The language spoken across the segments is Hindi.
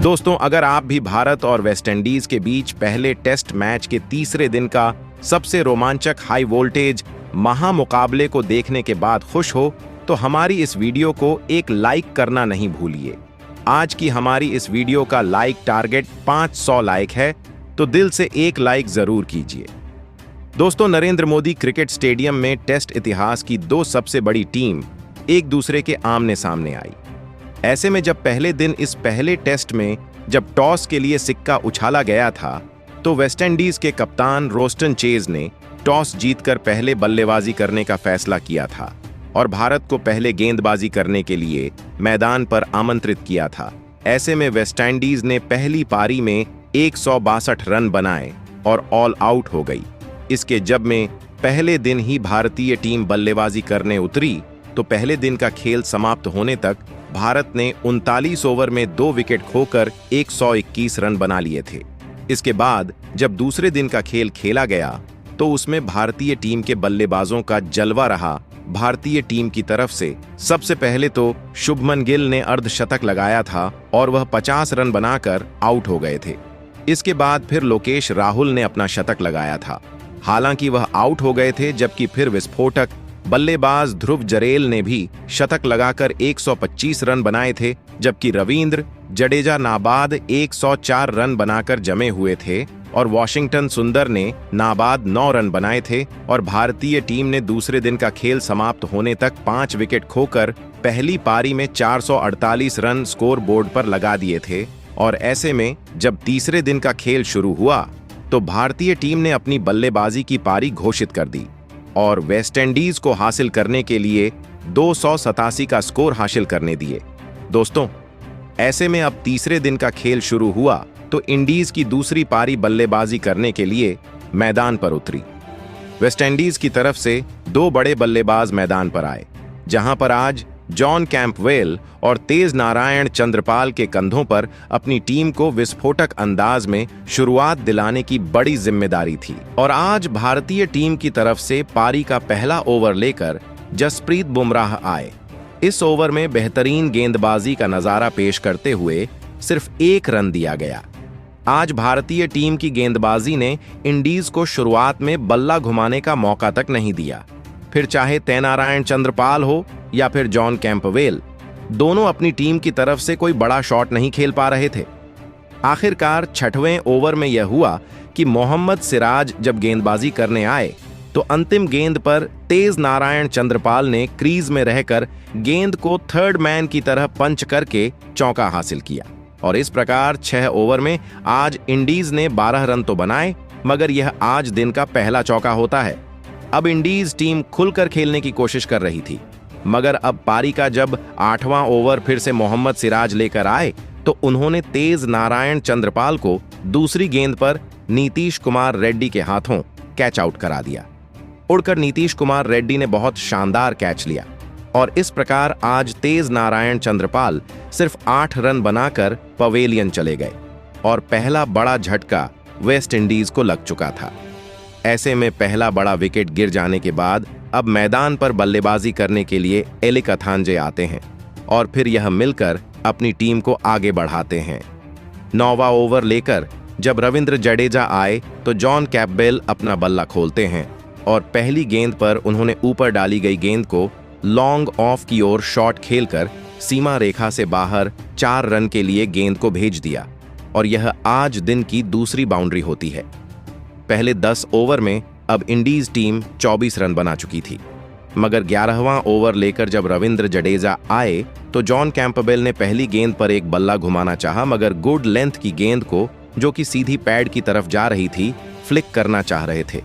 दोस्तों, अगर आप भी भारत और वेस्टइंडीज के बीच पहले टेस्ट मैच के तीसरे दिन का सबसे रोमांचक हाई वोल्टेज महामुकाबले को देखने के बाद खुश हो, तो हमारी इस वीडियो को एक लाइक करना नहीं भूलिए। आज की हमारी इस वीडियो का लाइक टारगेट 500 लाइक है, तो दिल से एक लाइक जरूर कीजिए। दोस्तों, नरेंद्र मोदी क्रिकेट स्टेडियम में टेस्ट इतिहास की दो सबसे बड़ी टीम एक दूसरे के आमने सामने आई। ऐसे में जब पहले दिन इस पहले टेस्ट में जब टॉस के लिए सिक्का उछाला गया था, तो वेस्टइंडीज के कप्तान रोस्टन चेज ने टॉस जीतकर पहले बल्लेबाजी करने का फैसला किया था और भारत को पहले गेंदबाजी करने के लिए मैदान पर आमंत्रित किया था। ऐसे में वेस्टइंडीज ने पहली पारी में 162 रन बनाए और ऑल आउट हो गई। इसके जब में पहले दिन ही भारतीय टीम बल्लेबाजी करने उतरी, तो पहले दिन का खेल समाप्त होने तक भारत ने 39 ओवर में 2 विकेट खोकर 121 रन बना लिए थे। इसके बाद जब दूसरे दिन का खेल खेला गया, तो उसमें भारतीय टीम के बल्लेबाजों का जलवा रहा। भारतीय टीम की तरफ से सबसे पहले तो शुभमन गिल ने अर्धशतक लगाया था और वह 50 रन बनाकर आउट हो गए थे। इसके बाद फिर लोकेश राहुल ने अपना शतक लगाया था। हालांकि वह आउट हो गए थे, जबकि फिर विस्फोटक बल्लेबाज ध्रुव जरेल ने भी शतक लगाकर 125 रन बनाए थे, जबकि रविंद्र जडेजा नाबाद 104 रन बनाकर जमे हुए थे और वाशिंगटन सुंदर ने नाबाद 9 रन बनाए थे। और भारतीय टीम ने दूसरे दिन का खेल समाप्त होने तक 5 विकेट खोकर पहली पारी में 448 रन स्कोर बोर्ड पर लगा दिए थे। और ऐसे में जब तीसरे दिन का खेल शुरू हुआ, तो भारतीय टीम ने अपनी बल्लेबाजी की पारी घोषित कर दी और वेस्टइंडीज को हासिल करने के लिए 287 का स्कोर हासिल करने दिए। दोस्तों, ऐसे में अब तीसरे दिन का खेल शुरू हुआ, तो इंडीज की दूसरी पारी बल्लेबाजी करने के लिए मैदान पर उतरी। वेस्टइंडीज की तरफ से 2 बड़े बल्लेबाज मैदान पर आए, जहां पर आज जॉन कैंपवेल और तेज नारायण चंद्रपाल के कंधों पर अपनी टीम को विस्फोटक अंदाज में शुरुआत दिलाने की बड़ी जिम्मेदारी थी। और आज भारतीय टीम की तरफ से पारी का पहला ओवर लेकर जसप्रीत बुमराह आए। इस ओवर में बेहतरीन गेंदबाजी का नजारा पेश करते हुए सिर्फ 1 रन दिया गया। आज भारतीय टीम की गेंदबाजी ने इंडीज को शुरुआत में बल्ला घुमाने का मौका तक नहीं दिया। फिर चाहे तेनारायण चंद्रपाल हो या फिर जॉन कैंपवेल, दोनों अपनी टीम की तरफ से कोई बड़ा शॉट नहीं खेल पा रहे थे। आखिरकार 6वें ओवर में यह हुआ कि मोहम्मद सिराज जब गेंदबाजी करने आए, तो अंतिम गेंद पर तेज नारायण चंद्रपाल ने क्रीज में रहकर गेंद को थर्ड मैन की तरह पंच करके चौका हासिल किया। और इस प्रकार 6 ओवर में आज इंडीज ने 12 रन तो बनाए, मगर यह आज दिन का पहला चौका होता है। अब इंडीज टीम खुलकर खेलने की कोशिश कर रही थी, मगर अब पारी का जब 8वां ओवर फिर से मोहम्मद सिराज लेकर आए, तो उन्होंने तेज नारायण चंद्रपाल को दूसरी गेंद पर नीतीश कुमार रेड्डी के हाथों कैच आउट करा दिया। उड़कर नीतीश कुमार रेड्डी ने बहुत शानदार कैच लिया और इस प्रकार आज तेज नारायण चंद्रपाल सिर्फ 8 रन बनाकर पवेलियन चले गए और पहला बड़ा झटका वेस्ट इंडीज को लग चुका था। ऐसे में पहला बड़ा विकेट गिर जाने के बाद अब मैदान पर बल्लेबाजी करने के लिए एलिक अथांजे आते हैं और फिर यह मिलकर अपनी टीम को आगे बढ़ाते हैं। 9वां ओवर लेकर जब रविंद्र जडेजा आए, तो जॉन कैंपबेल अपना बल्ला खोलते हैं और पहली गेंद पर उन्होंने ऊपर डाली गई गेंद को लॉन्ग ऑफ की ओर शॉट खेलकर सीमा रेखा से बाहर 4 रन के लिए गेंद को भेज दिया और यह आज दिन की दूसरी बाउंड्री होती है। पहले 10 ओवर में अब इंडीज टीम 24 रन बना चुकी थी, मगर 11वां ओवर लेकर जब रविंद्र जडेजा आए, तो जॉन कैंपबेल ने पहली गेंद पर एक बल्ला घुमाना चाहा, मगर गुड लेंथ की गेंद को, जो कि सीधी पैड की तरफ जा रही थी, फ्लिक करना चाह रहे थे।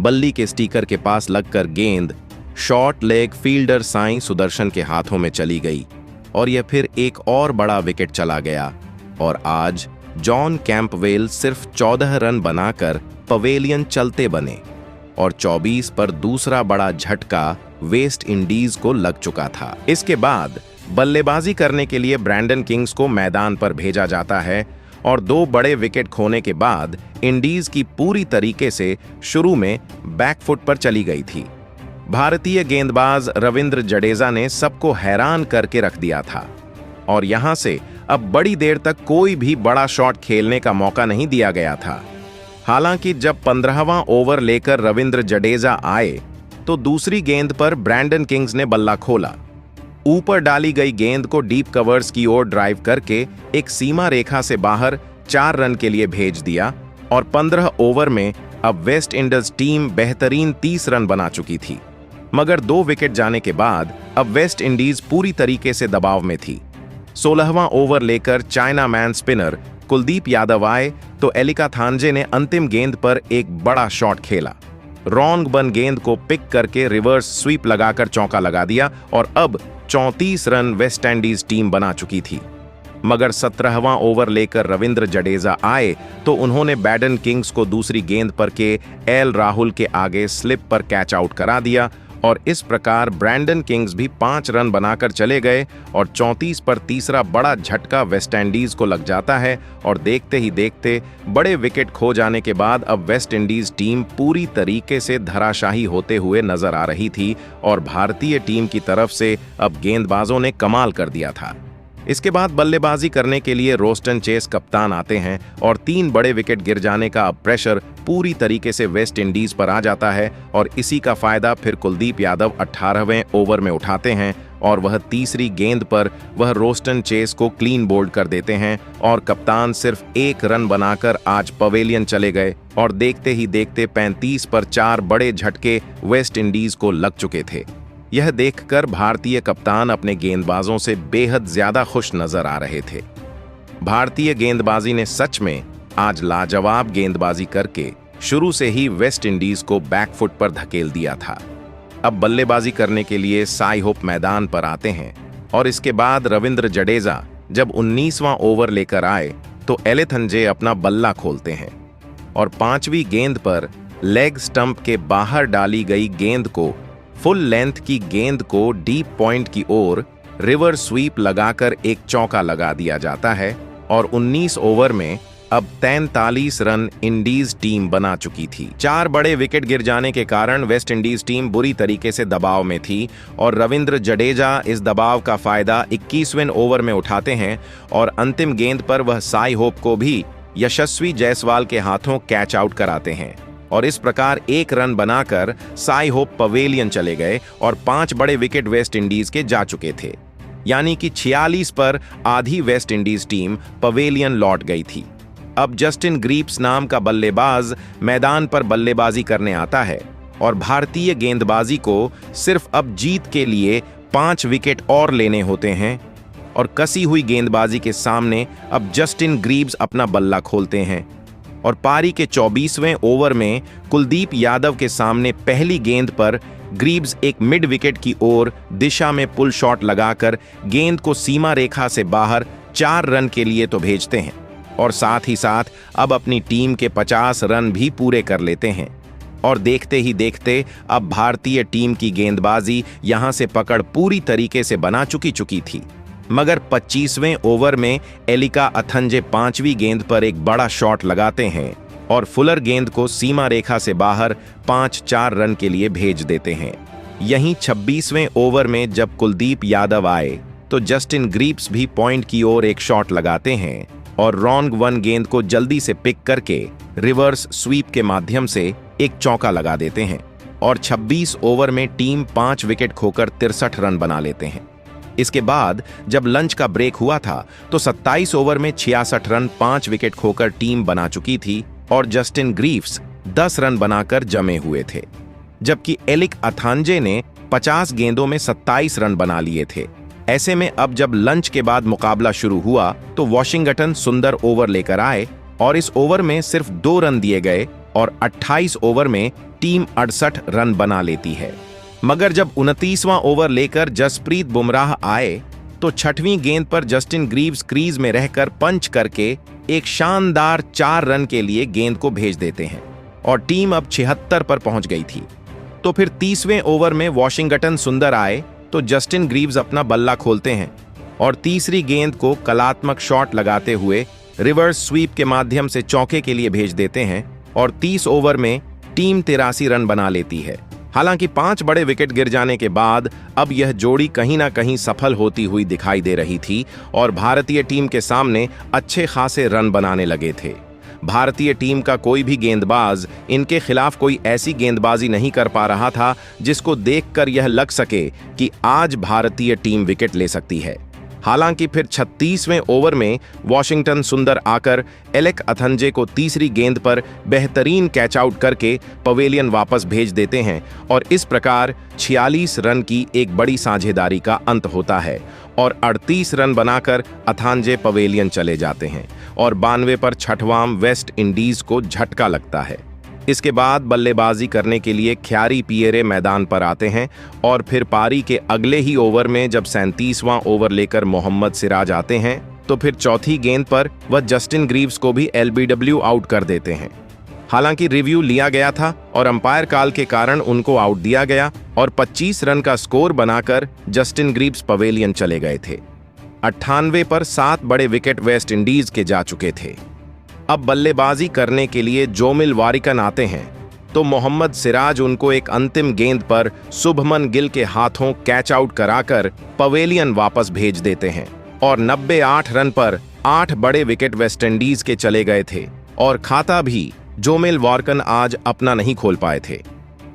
बल्ली के स्टिकर के पास लगकर गेंद short leg fielder Sai Sudharsan के हाथों में चली गई और यह फिर एक और बड़ा विकेट चला गया। और आज जॉन कैंपवेल सिर्फ 14 रन बनाकर पवेलियन चलते बने और 24 पर दूसरा बड़ा झटका वेस्ट इंडीज को लग चुका था। इसके बाद बल्लेबाजी करने के लिए ब्रैंडन किंग्स को मैदान पर भेजा जाता है और 2 बड़े विकेट खोने के बाद इंडीज की पूरी तरीके से शुरू में बैकफुट पर चली गई थी। भारतीय गेंदबाज रविंद्र जडेजा ने सबको हैरान करके रख दिया था। और यहां से अब बड़ी देर तक कोई भी बड़ा शॉट खेलने का मौका नहीं दिया गया था। हालांकि जब 15वां ओवर लेकर रविंद्र जडेजा आए तो दूसरी गेंद पर ब्रैंडन किंग्स ने बल्ला खोला। ऊपर डाली गई गेंद को डीप कवर्स की ओर ड्राइव करके एक सीमा रेखा से बाहर 4 रन के लिए भेज दिया और 15 ओवर में अब वेस्ट इंडीज टीम बेहतरीन 30 रन बना चुकी थी। मगर 2 विकेट जाने के बाद अब वेस्ट इंडीज पूरी तरीके से दबाव में थी। 16वां ओवर लेकर China man spinner Kuldeep Yadav आए तो एलिका थांजे ने अंतिम गेंद पर एक बड़ा शॉट खेला। रॉन्ग बन गेंद को पिक करके रिवर्स स्वीप लगाकर चौका लगा दिया और अब 34 रन वेस्ट इंडीज टीम बना चुकी थी। मगर 17वां ओवर लेकर रविंद्र जडेजा आए तो उन्होंने ब्रैंडन किंग्स को दूसरी गेंद पर के एल राहुल के आगे स्लिप पर कैच आउट करा दिया और इस प्रकार ब्रैंडन किंग्स भी 5 रन बनाकर चले गए और 34 पर तीसरा बड़ा झटका वेस्ट इंडीज को लग जाता है और देखते ही देखते बड़े विकेट खो जाने के बाद अब वेस्ट इंडीज टीम पूरी तरीके से धराशायी होते हुए नजर आ रही थी और भारतीय टीम की तरफ से अब गेंदबाजों ने कमाल कर दिया था। इसके बाद बल्लेबाजी करने के लिए रोस्टन चेस कप्तान आते हैं और 3 बड़े विकेट गिर जाने का अब प्रेशर पूरी तरीके से वेस्ट इंडीज पर आ जाता है और इसी का फायदा फिर कुलदीप यादव 18वें ओवर में उठाते हैं और वह तीसरी गेंद पर वह रोस्टन चेस को क्लीन बोल्ड कर देते हैं और कप्तान सिर्फ 1 रन बनाकर आज पवेलियन चले गए और देखते ही देखते 35 पर 4 बड़े झटके वेस्ट इंडीज को लग चुके थे। यह देखकर भारतीय कप्तान अपने गेंदबाजों से बेहद ज्यादा खुश नजर आ रहे थे। भारतीय गेंदबाजी ने सच में आज लाजवाब गेंदबाजी करके शुरू से ही वेस्ट इंडीज को बैकफुट पर धकेल दिया था। अब बल्लेबाजी करने के लिए साई होप मैदान पर आते हैं और इसके बाद रविंद्र जडेजा जब 19वां ओवर लेकर आए तो एलेथंजे अपना बल्ला खोलते हैं और 5वीं गेंद पर लेग स्टंप के बाहर डाली गई गेंद को फुल लेंथ की गेंद को डीप पॉइंट की ओर रिवर्स स्वीप लगाकर एक चौका लगा दिया जाता है और 19 ओवर में अब 43 रन इंडीज टीम बना चुकी थी। 4 बड़े विकेट गिर जाने के कारण वेस्ट इंडीज टीम बुरी तरीके से दबाव में थी और रविंद्र जडेजा इस दबाव का फायदा 21वें ओवर में उठाते हैं और अंतिम गेंद पर वह साई होप को भी यशस्वी जायसवाल के हाथों कैच आउट कराते हैं और इस प्रकार 1 रन बनाकर साई होप पवेलियन चले गए और 5 बड़े विकेट वेस्ट इंडीज के जा चुके थे, यानी कि 46 पर आधी वेस्ट इंडीज टीम पवेलियन लौट गई थी। अब जस्टिन ग्रीव्स नाम का बल्लेबाज मैदान पर बल्लेबाजी करने आता है और भारतीय गेंदबाजी को सिर्फ अब जीत के लिए 5 विकेट और लेने होते हैं और कसी हुई गेंदबाजी के सामने अब जस्टिन ग्रीव्स अपना बल्ला खोलते हैं और पारी के 24वें ओवर में कुलदीप यादव के सामने पहली गेंद पर ग्रीव्स एक मिड विकेट की ओर दिशा में पुल शॉट लगाकर गेंद को सीमा रेखा से बाहर 4 रन के लिए तो भेजते हैं और साथ ही साथ अब अपनी टीम के 50 रन भी पूरे कर लेते हैं और देखते ही देखते अब भारतीय टीम की गेंदबाजी यहां से पकड़ पूरी तरीके से बना चुकी थी। मगर 25वें ओवर में एलिका अथंजे 5वीं गेंद पर एक बड़ा शॉट लगाते हैं और फुलर गेंद को सीमा रेखा से बाहर 5-4 रन के लिए भेज देते हैं। यहीं 26वें ओवर में जब कुलदीप यादव आए तो जस्टिन ग्रीव्स भी पॉइंट की ओर एक शॉट लगाते हैं और रॉन्ग वन गेंद को जल्दी से पिक करके रिवर्स स्वीप के माध्यम से एक चौका लगा देते हैं और 26 ओवर में टीम 5 विकेट खोकर 63 रन बना लेते हैं। इसके बाद जब लंच का ब्रेक हुआ था तो 27 ओवर में 66 रन 5 विकेट खोकर टीम बना चुकी थी और जस्टिन ग्रीव्स 10 रन बनाकर जमे हुए थे, जबकि एलिक अथांजे ने 50 गेंदों में 27 रन बना लिए थे। ऐसे में अब जब लंच के बाद मुकाबला शुरू हुआ तो वॉशिंगटन सुंदर ओवर लेकर आए और इस ओवर में सिर्फ 2 रन दिए गए और 28 ओवर में टीम 68 रन बना लेती है। मगर जब 29वां ओवर लेकर जसप्रीत बुमराह आए तो 6वीं गेंद पर जस्टिन ग्रीव्स क्रीज में रहकर पंच करके एक शानदार 4 रन के लिए गेंद को भेज देते हैं और टीम अब 76 पर पहुंच गई थी। तो फिर 30वें ओवर में वॉशिंगटन सुंदर आए तो जस्टिन ग्रीव्स अपना बल्ला खोलते हैं और तीसरी गेंद को कलात्मक शॉट लगाते हुए रिवर्स स्वीप के माध्यम से चौके के लिए भेज देते हैं और 30 ओवर में टीम 83 रन बना लेती है हालांकि 5 बड़े विकेट गिर जाने के बाद अब यह जोड़ी कहीं ना कहीं सफल होती हुई दिखाई दे रही थी और भारतीय टीम के सामने अच्छे खासे रन बनाने लगे थे। भारतीय टीम का कोई भी गेंदबाज इनके खिलाफ कोई ऐसी गेंदबाजी नहीं कर पा रहा था जिसको देखकर यह लग सके कि आज भारतीय टीम विकेट ले सकती है। हालांकि फिर 36वें ओवर में वॉशिंगटन सुंदर आकर एलेक अथंजे को तीसरी गेंद पर बेहतरीन कैच आउट करके पवेलियन वापस भेज देते हैं और इस प्रकार 46 रन की एक बड़ी साझेदारी का अंत होता है और 38 रन बनाकर अथांजे पवेलियन चले जाते हैं और 92 पर छठवां वेस्ट इंडीज को झटका लगता है। इसके बाद बल्लेबाजी करने के लिए ख्यारी पियरे मैदान पर आते हैं और फिर पारी के अगले ही ओवर में जब 37वां ओवर लेकर मोहम्मद सिराज आते हैं तो फिर चौथी गेंद पर वह जस्टिन ग्रीव्स को भी एलबीडब्ल्यू आउट कर देते हैं। हालांकि रिव्यू लिया गया था और अंपायर कॉल के कारण उनको आउट दिया गया और 25 रन का स्कोर बनाकर जस्टिन ग्रीव्स पवेलियन चले गए थे। 98 पर 7 बड़े विकेट वेस्ट इंडीज के जा चुके थे। अब बल्लेबाजी करने के लिए जोमिल वारिकन आते हैं तो मोहम्मद सिराज उनको एक अंतिम गेंद पर शुभमन गिल के हाथों कैच आउट कराकर पवेलियन वापस भेज देते हैं और 98 रन पर 8 बड़े विकेट वेस्टइंडीज के चले गए थे और खाता भी जोमिल वारिकन आज अपना नहीं खोल पाए थे।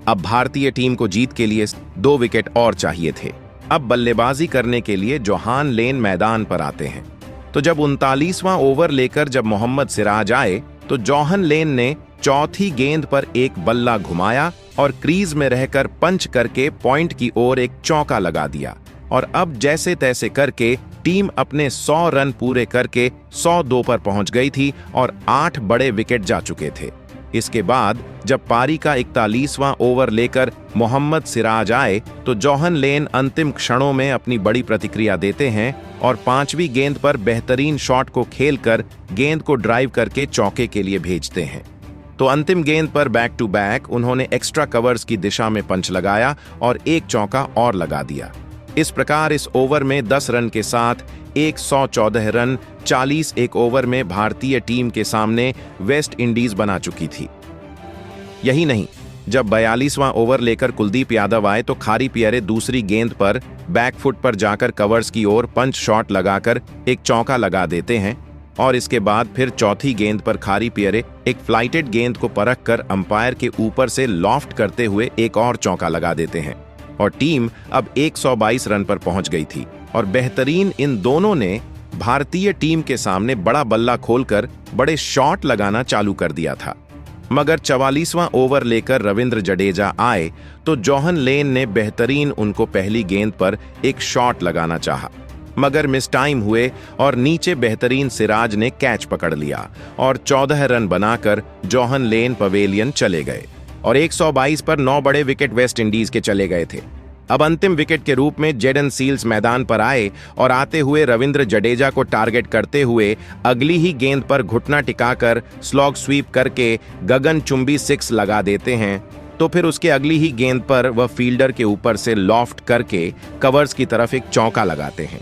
अब भारतीय टीम को जीत के लिए 2 विकेट और चाहिए थे। अब बल्लेबाजी करने के लिए जोहान लेन मैदान पर आते हैं तो जब 39वां ओवर लेकर जब मोहम्मद सिराज आए तो जोहान लेन ने चौथी गेंद पर एक बल्ला घुमाया और क्रीज में रहकर पंच करके पॉइंट की ओर एक चौका लगा दिया और अब जैसे तैसे करके टीम अपने 100 रन पूरे करके 102 पर पहुंच गई थी और 8 बड़े विकेट जा चुके थे। इसके बाद जब पारी का 41वां ओवर लेकर मोहम्मद सिराज आए तो जोहान लेन अंतिम क्षणों में अपनी बड़ी प्रतिक्रिया देते हैं और 5वीं गेंद पर बेहतरीन शॉट को खेलकर गेंद को ड्राइव करके चौके के लिए भेजते हैं। तो अंतिम गेंद पर बैक टू बैक उन्होंने एक्स्ट्रा कवर्स की दिशा में पंच लगाया और एक चौका और लगा दिया। इस प्रकार इस ओवर में 10 रन के साथ 114 रन 40 एक ओवर में भारतीय टीम के सामने वेस्ट इंडीज बना चुकी थी। यही नहीं, जब 42वां ओवर लेकर कुलदीप यादव आए तो खारी पियरे दूसरी गेंद पर बैकफुट पर जाकर कवर्स की ओर पंच शॉट लगाकर एक चौका लगा देते हैं और इसके बाद फिर चौथी गेंद पर खारी पियरे एक फ्लाइटेड गेंद को परख कर अंपायर के ऊपर से लॉफ्ट करते हुए एक और चौका लगा देते हैं और टीम अब 122 रन पर पहुंच गई थी और बेहतरीन इन दोनों ने भारतीय टीम के सामने बड़ा बल्ला खोलकर बड़े शॉट लगाना चालू कर दिया था। मगर 44वां ओवर लेकर रविंद्र जडेजा आए तो जोहान लेन ने बेहतरीन उनको पहली गेंद पर एक शॉट लगाना चाहा मगर मिस टाइम हुए और नीचे बेहतरीन सिराज ने कैच पकड़ लिया और 14 रन बनाकर जोहान लेन पवेलियन चले गए और 122 पर 9 बड़े विकेट वेस्ट इंडीज के चले गए थे। अब अंतिम विकेट के रूप में जेडन सील्स मैदान पर आए और आते हुए रविंद्र जडेजा को टारगेट करते हुए अगली ही गेंद पर घुटना टिकाकर स्लॉग स्वीप करके गगनचुंबी 6 लगा देते हैं तो फिर उसके अगली ही गेंद पर वह फील्डर के ऊपर से लॉफ्ट करके कवर्स की तरफ एक चौका लगाते हैं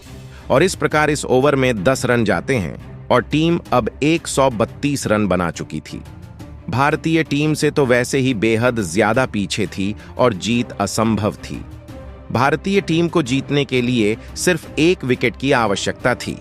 और इस प्रकार इस ओवर में 10 रन जाते हैं और टीम अब 132 रन बना चुकी थी। भारतीय टीम से तो वैसे ही बेहद ज्यादा पीछे थी और जीत असंभव थी। भारतीय टीम को जीतने के लिए सिर्फ 1 विकेट की आवश्यकता थी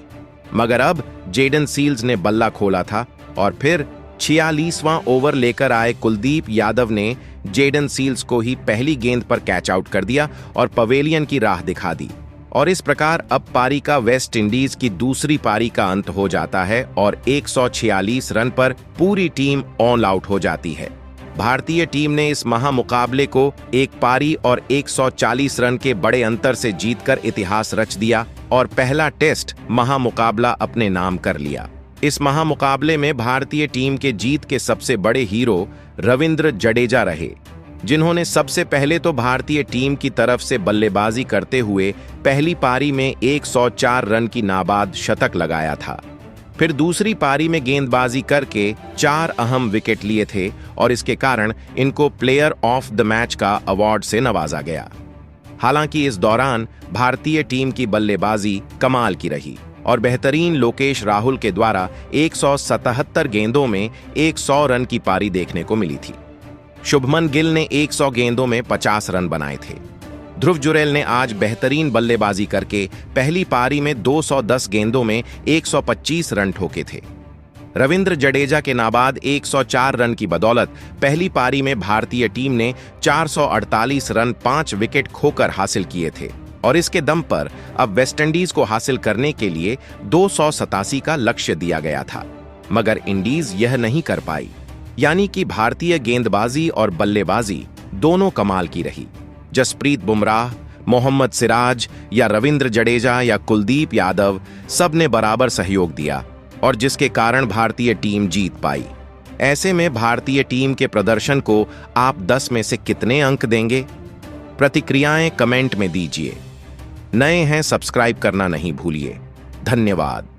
मगर अब जेडन सील्स ने बल्ला खोला था और फिर 46वां ओवर लेकर आए कुलदीप यादव ने जेडन सील्स को ही पहली गेंद पर कैच आउट कर दिया और पवेलियन की राह दिखा दी और इस प्रकार अब पारी का वेस्ट इंडीज की दूसरी पारी का अंत हो जाता है और 146 रन पर पूरी टीम ऑल आउट हो जाती है। भारतीय टीम ने इस महामुकाबले को एक पारी और 140 रन के बड़े अंतर से जीतकर इतिहास रच दिया और पहला टेस्ट महामुकाबला अपने नाम कर लिया। इस महामुकाबले में भारतीय टीम के जीत के सबसे बड़े हीरो रविंद्र जडेजा रहे, जिन्होंने सबसे पहले तो भारतीय टीम की तरफ से बल्लेबाजी करते हुए पहली पारी में 104 रन की नाबाद शतक लगाया था। फिर दूसरी पारी में गेंदबाजी करके 4 अहम विकेट लिए थे और इसके कारण इनको प्लेयर ऑफ द मैच का अवार्ड से नवाजा गया। हालांकि इस दौरान भारतीय टीम की बल्लेबाजी कमाल की रही और बेहतरीन लोकेश राहुल के द्वारा 177 गेंदों में 100 रन की पारी देखने को मिली थी। शुभमन गिल ने 100 गेंदों में 50 रन बनाए थे। ध्रुव जुरैल ने आज बेहतरीन बल्लेबाजी करके पहली पारी में 210 गेंदों में 125 रन ठोके थे। रविंद्र जडेजा के नाबाद 104 रन की बदौलत पहली पारी में भारतीय टीम ने 448 रन 5 विकेट खोकर हासिल किए थे और इसके दम पर अब वेस्टइंडीज को हासिल करने के लिए 287 का लक्ष्य दिया गया था, मगर इंडीज यह नहीं कर पाई। यानी कि भारतीय गेंदबाजी और बल्लेबाजी दोनों कमाल की रही। जसप्रीत बुमराह, मोहम्मद सिराज या रविंद्र जडेजा या कुलदीप यादव सब ने बराबर सहयोग दिया और जिसके कारण भारतीय टीम जीत पाई। ऐसे में भारतीय टीम के प्रदर्शन को आप 10 में से कितने अंक देंगे? प्रतिक्रियाएं कमेंट में दीजिए। नए हैं, सब्सक्राइब करना नहीं भूलिए। धन्यवाद।